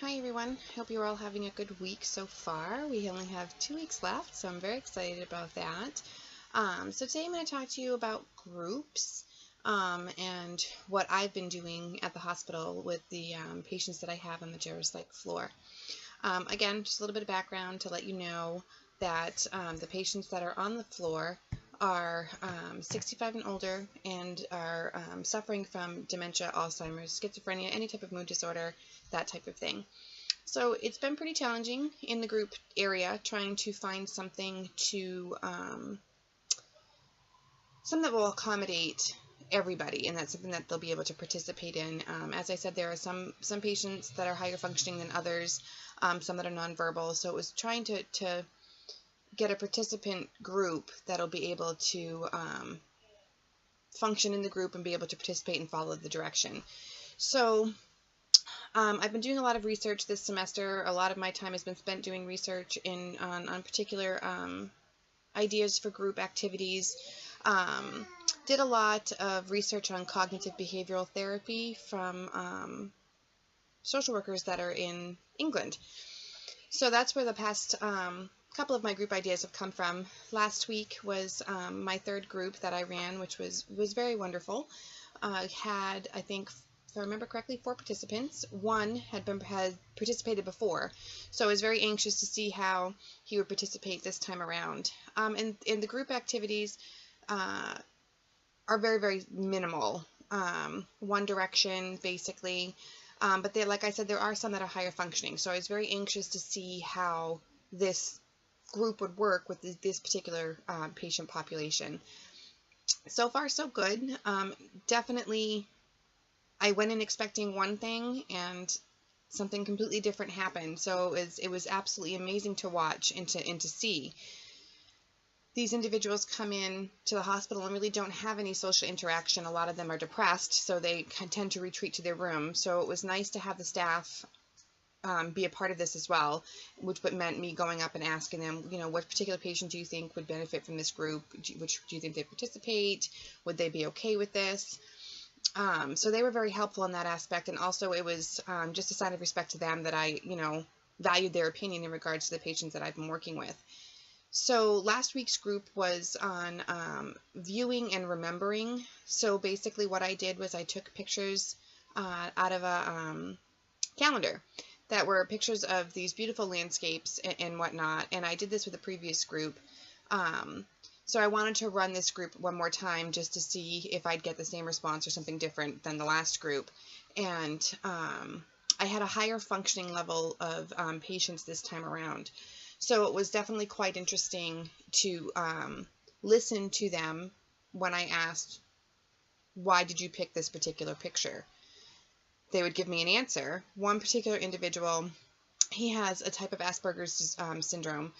Hi everyone, hope you're all having a good week so far. We only have 2 weeks left, so I'm very excited about that. So today I'm going to talk to you about groups and what I've been doing at the hospital with the patients that I have on the Jairus-like floor. Again, just a little bit of background to let you know that the patients that are on the floor are 65 and older and are suffering from dementia, Alzheimer's, schizophrenia, any type of mood disorder, that type of thing. So it's been pretty challenging in the group area trying to find something to something that will accommodate everybody, and that's something that they'll be able to participate in. As I said, there are some patients that are higher functioning than others, some that are nonverbal, so it was trying to get a participant group that'll be able to function in the group and be able to participate and follow the direction. So I've been doing a lot of research this semester. A lot of my time has been spent doing research on particular ideas for group activities. Did a lot of research on cognitive behavioral therapy from social workers that are in England. So that's where the past couple of my group ideas have come from. Last week was my third group that I ran, which was very wonderful. Had, I think, if I remember correctly, 4 participants. One had participated before, so I was very anxious to see how he would participate this time around. And the group activities are very, very minimal. One direction, basically. But they, like I said, there are some that are higher functioning, so I was very anxious to see how this group would work with this particular patient population. So far, so good. Definitely, I went in expecting one thing, and something completely different happened. So it was absolutely amazing to watch and to see. These individuals come in to the hospital and really don't have any social interaction. A lot of them are depressed, so they tend to retreat to their room. So it was nice to have the staff be a part of this as well, which meant me going up and asking them, you know, what particular patient do you think would benefit from this group? Do you think they'd participate? Would they be okay with this? So they were very helpful in that aspect, and also it was just a sign of respect to them that I, you know, valued their opinion in regards to the patients that I've been working with. So last week's group was on viewing and remembering. So basically what I did was I took pictures out of a calendar that were pictures of these beautiful landscapes and whatnot, and I did this with a previous group. So I wanted to run this group one more time just to see if I'd get the same response or something different than the last group. And I had a higher functioning level of patients this time around. So it was definitely quite interesting to listen to them when I asked, why did you pick this particular picture? They would give me an answer. One particular individual, he has a type of Asperger's syndrome.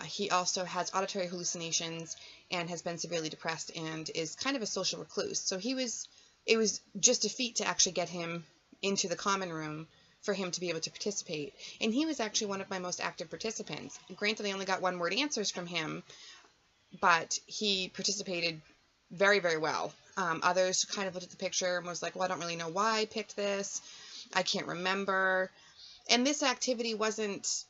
He also has auditory hallucinations and has been severely depressed and is kind of a social recluse. So it was just a feat to actually get him into the common room for him to be able to participate. And he was actually one of my most active participants. Granted, I only got one-word answers from him, but he participated very, very well. Others kind of looked at the picture and was like, well, I don't really know why I picked this. I can't remember. And this activity wasn't,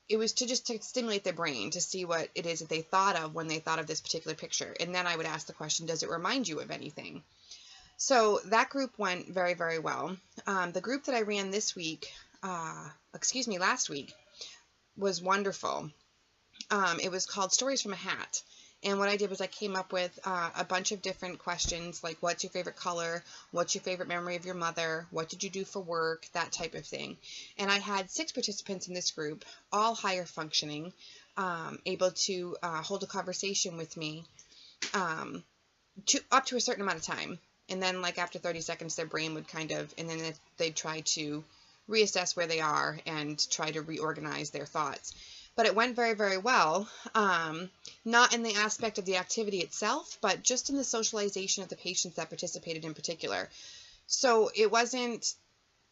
it was to stimulate their brain to see what it is that they thought of when they thought of this particular picture. And then I would ask the question, does it remind you of anything? So that group went very, very well. The group that I ran this week, last week, was wonderful. It was called Stories from a Hat. And what I did was I came up with a bunch of different questions, like what's your favorite color, what's your favorite memory of your mother, what did you do for work, that type of thing. And I had 6 participants in this group, all higher functioning, able to hold a conversation with me up to a certain amount of time. And then like after 30 seconds, their brain would kind of, and then they'd try to reassess where they are and try to reorganize their thoughts. But it went very, very well, not in the aspect of the activity itself, but just in the socialization of the patients that participated in particular. So it wasn't,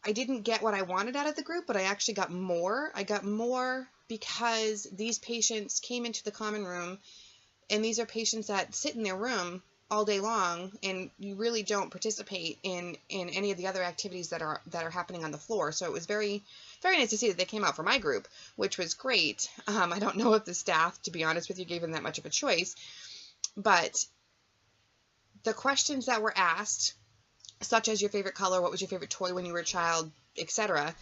I didn't get what I wanted out of the group, but I actually got more. I got more because these patients came into the common room, and these are patients that sit in their room all day long, and you really don't participate in any of the other activities that are happening on the floor. So it was very, very nice to see that they came out for my group, which was great. I don't know if the staff, to be honest with you, gave them that much of a choice, but the questions that were asked, such as your favorite color, what was your favorite toy when you were a child, etc.,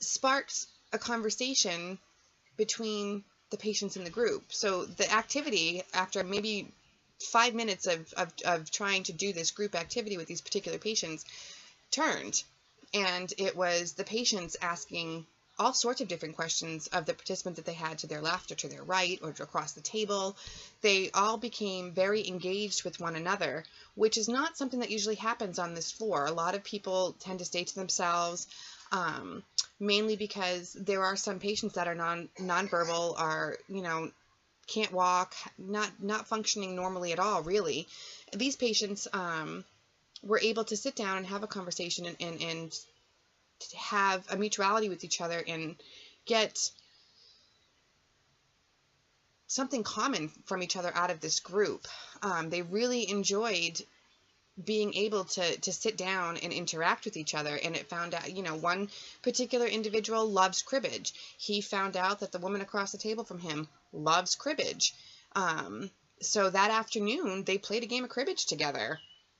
sparked a conversation between the patients in the group. So the activity, after maybe 5 minutes of trying to do this group activity with these particular patients, turned, and it was the patients asking all sorts of different questions of the participant that they had to their left or to their right or across the table. They all became very engaged with one another, which is not something that usually happens on this floor. A lot of people tend to stay to themselves, mainly because there are some patients that are nonverbal, are, you know, can't walk, not functioning normally at all, really. These patients were able to sit down and have a conversation and to have a mutuality with each other and get something common from each other out of this group. They really enjoyed being able to sit down and interact with each other. And it found out, you know, one particular individual loves cribbage. He found out that the woman across the table from him loves cribbage. So that afternoon they played a game of cribbage together.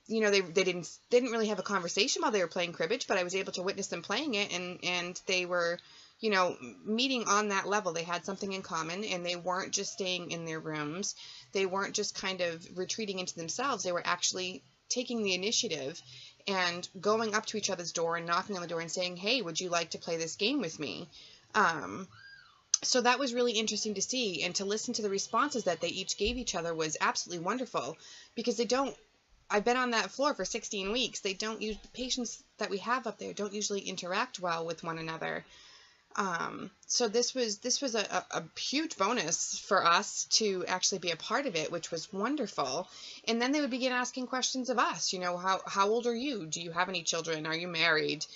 You know, they didn't really have a conversation while they were playing cribbage, but I was able to witness them playing it, and they were, you know, meeting on that level. They had something in common, and they weren't just staying in their rooms. They weren't just kind of retreating into themselves. They were actually taking the initiative and going up to each other's door and knocking on the door and saying, hey, would you like to play this game with me? So that was really interesting to see, and to listen to the responses that they each gave each other was absolutely wonderful, because I've been on that floor for 16 weeks. The patients that we have up there don't usually interact well with one another. So this was a huge bonus for us to actually be a part of it, which was wonderful. And then they would begin asking questions of us, you know, how old are you? Do you have any children? Are you married?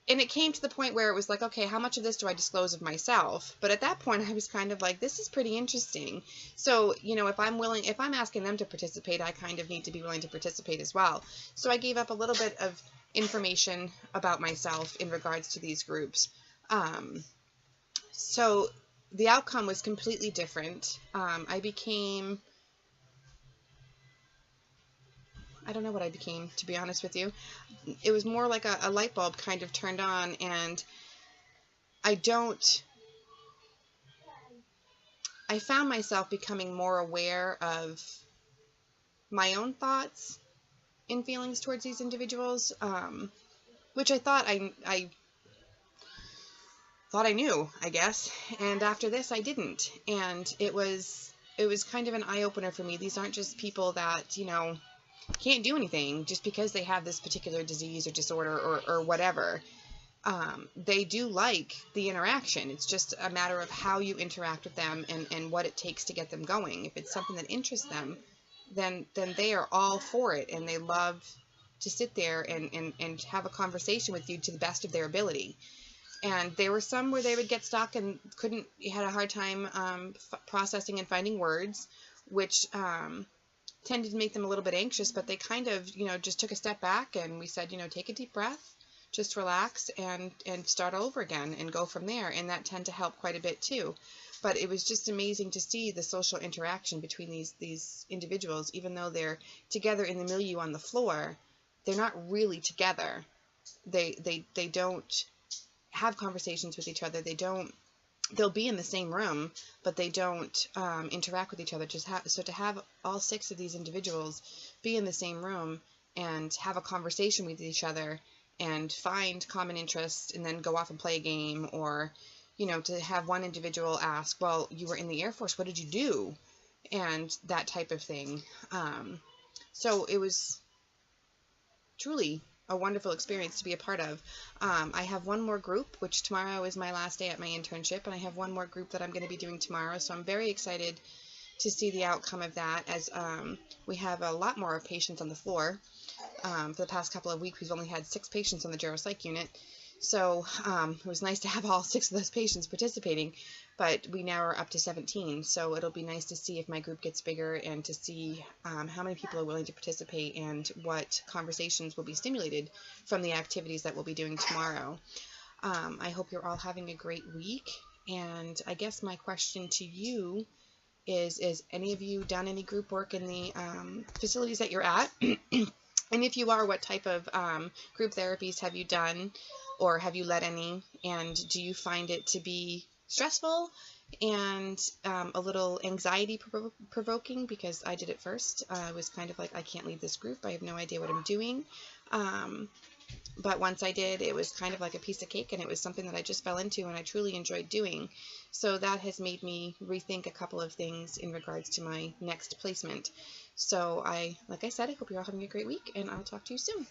And it came to the point where it was like, okay, how much of this do I disclose of myself? But at that point, I was kind of like, this is pretty interesting. So, you know, if I'm asking them to participate, I kind of need to be willing to participate as well. So I gave up a little bit of information about myself in regards to these groups. So the outcome was completely different. I don't know what I became, to be honest with you. It was more like a light bulb kind of turned on, and I found myself becoming more aware of my own thoughts and feelings towards these individuals, which I thought I knew, I guess. And after this, I didn't. And it was kind of an eye-opener for me. These aren't just people that, you know, can't do anything just because they have this particular disease or disorder or whatever. They do like the interaction. It's just a matter of how you interact with them and what it takes to get them going. If it's something that interests them, then they are all for it, and they love to sit there and have a conversation with you to the best of their ability. And there were some where they would get stuck and had a hard time processing and finding words, which tended to make them a little bit anxious, but they kind of, you know, just took a step back, and we said, you know, take a deep breath, just relax and start over again and go from there. And that tended to help quite a bit too. But it was just amazing to see the social interaction between these individuals. Even though they're together in the milieu on the floor, they're not really together. They don't have conversations with each other. They'll be in the same room, but they don't interact with each other. So to have all 6 of these individuals be in the same room and have a conversation with each other and find common interests and then go off and play a game, or, you know, to have one individual ask, well, you were in the Air Force, what did you do? And that type of thing. So it was truly a wonderful experience to be a part of. I have one more group, which tomorrow is my last day at my internship, and I have one more group that I'm going to be doing tomorrow, so I'm very excited to see the outcome of that, as we have a lot more patients on the floor. For the past couple of weeks, we've only had 6 patients on the geropsych unit, So it was nice to have all 6 of those patients participating, but we now are up to 17. So it'll be nice to see if my group gets bigger and to see how many people are willing to participate and what conversations will be stimulated from the activities that we'll be doing tomorrow. I hope you're all having a great week. And I guess my question to you is any of you done any group work in the facilities that you're at? And if you are, what type of group therapies have you done, or have you led any? And do you find it to be stressful and a little anxiety provoking? Because I did it first. I was kind of like, I can't lead this group. I have no idea what I'm doing. But once I did, it was kind of like a piece of cake, and it was something that I just fell into and I truly enjoyed doing. So that has made me rethink a couple of things in regards to my next placement. So like I said, I hope you're all having a great week, and I'll talk to you soon.